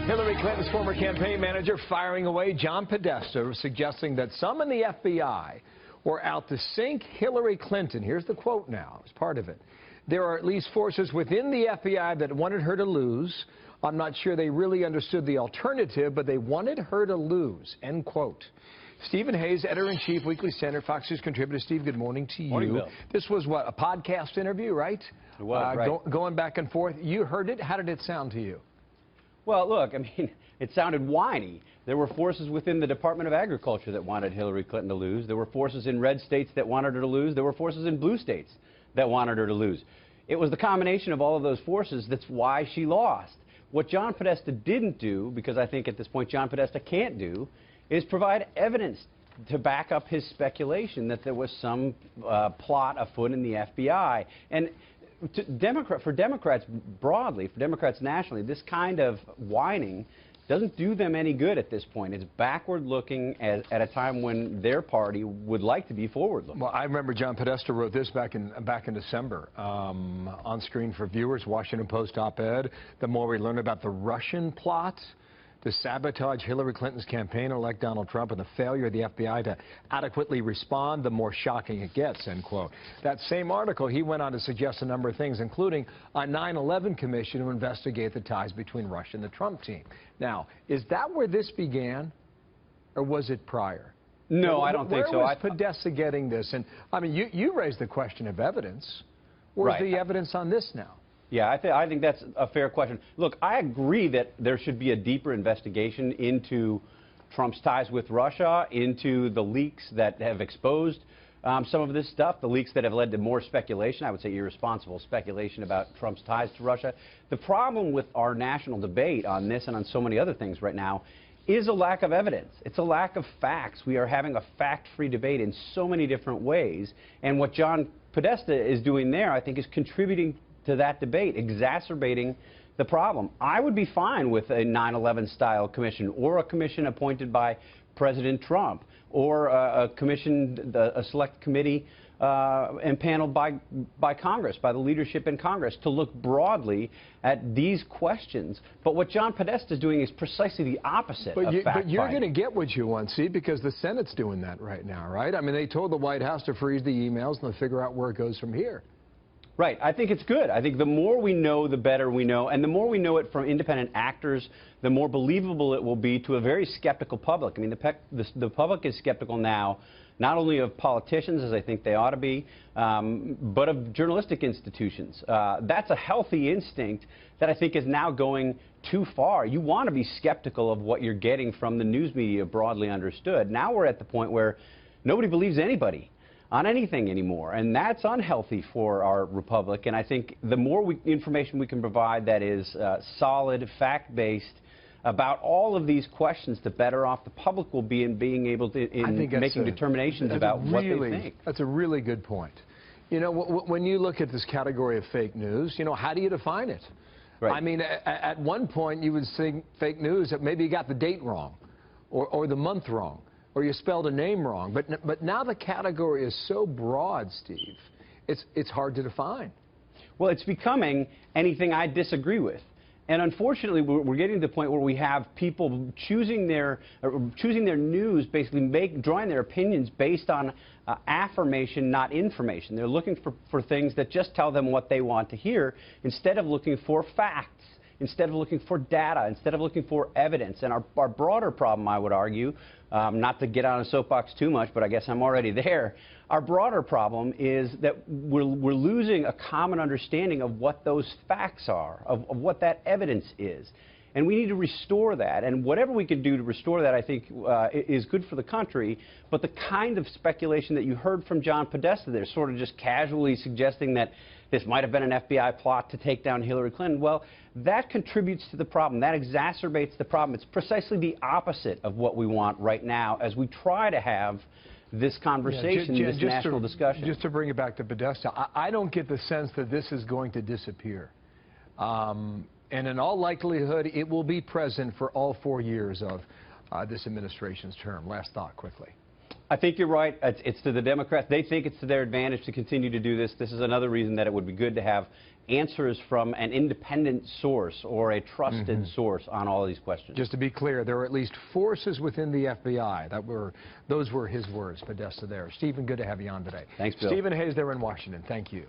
Hillary Clinton's former campaign manager firing away John Podesta, suggesting that some in the FBI were out to sink Hillary Clinton. Here's the quote now, as part of it. There are at least forces within the FBI that wanted her to lose. I'm not sure they really understood the alternative, but they wanted her to lose, end quote. Stephen Hayes, editor-in-chief, Weekly Standard, Fox News contributor. Steve, good morning to you. Morning, Bill. This was, what, a podcast interview, right? It was, right. Going back and forth. You heard it. How did it sound to you? Well, look, I mean, it sounded whiny. There were forces within the Department of Agriculture that wanted Hillary Clinton to lose. There were forces in red states that wanted her to lose. There were forces in blue states that wanted her to lose. It was the combination of all of those forces that's why she lost. What John Podesta didn't do, because I think at this point John Podesta can't do, is provide evidence to back up his speculation that there was some plot afoot in the FBI. And for Democrats broadly, for Democrats nationally, this kind of whining doesn't do them any good at this point. It's backward-looking at a time when their party would like to be forward-looking. Well, I remember John Podesta wrote this back in December. On screen for viewers, Washington Post op-ed. The more we learn about the Russian plot to sabotage Hillary Clinton's campaign, elect Donald Trump, and the failure of the FBI to adequately respond, the more shocking it gets, end quote. That same article, he went on to suggest a number of things, including a 9/11 commission to investigate the ties between Russia and the Trump team. Now, is that where this began, or was it prior? No, I don't think so. Where was Podesta getting this? And, I mean, you raised the question of evidence. Where's the evidence on this now? Yeah, I think that's a fair question. Look, I agree that there should be a deeper investigation into Trump's ties with Russia, into the leaks that have exposed some of this stuff, the leaks that have led to more speculation, I would say irresponsible speculation about Trump's ties to Russia. The problem with our national debate on this and on so many other things right now is a lack of evidence. It's a lack of facts. We are having a fact-free debate in so many different ways. And what John Podesta is doing there, I think, is contributing to that debate, exacerbating the problem. I would be fine with a 9/11 style commission, or a commission appointed by President Trump, or a commission, a select committee impaneled by Congress, by the leadership in Congress, to look broadly at these questions. But what John Podesta is doing is precisely the opposite of fact-finding. But you're going to get what you want, see, because the Senate's doing that right now, right? I mean, they told the White House to freeze the emails and they'll figure out where it goes from here. Right. I think it's good. I think the more we know, the better we know. And the more we know it from independent actors, the more believable it will be to a very skeptical public. I mean, the public is skeptical now, not only of politicians, as I think they ought to be, but of journalistic institutions. That's a healthy instinct that I think is now going too far. You want to be skeptical of what you're getting from the news media, broadly understood. Now we're at the point where nobody believes anybody on anything anymore, and that's unhealthy for our republic. And I think the more information we can provide that is solid, fact-based about all of these questions, the better off the public will be in being able to making determinations about what they think. That's a really good point. You know, when you look at this category of fake news, you know, how do you define it? Right. I mean, at one point you would say fake news that maybe you got the date wrong, or the month wrong, or you spelled a name wrong. But now the category is so broad, Steve, it's hard to define. Well, it's becoming anything I disagree with. And unfortunately, we're getting to the point where we have people choosing their news, basically drawing their opinions based on affirmation, not information. They're looking for things that just tell them what they want to hear, instead of looking for facts, instead of looking for data, instead of looking for evidence. And our broader problem, I would argue, not to get on a soapbox too much, but I guess I'm already there, our broader problem is that we're losing a common understanding of what those facts are, of what that evidence is. And we need to restore that. And whatever we can do to restore that, I think, is good for the country. But the kind of speculation that you heard from John Podesta there, sort of just casually suggesting that this might have been an FBI plot to take down Hillary Clinton, well, that contributes to the problem. That exacerbates the problem. It's precisely the opposite of what we want right now as we try to have this conversation, this national discussion. Just to bring it back to Podesta, I don't get the sense that this is going to disappear. And in all likelihood, it will be present for all 4 years of this administration's term. Last thought, quickly. I think you're right. It's to the Democrats. They think it's to their advantage to continue to do this. This is another reason that it would be good to have answers from an independent source or a trusted source on all of these questions. Just to be clear, there are at least forces within the FBI those were his words, Podesta there. Stephen, good to have you on today. Thanks, Bill. Stephen Hayes there in Washington. Thank you.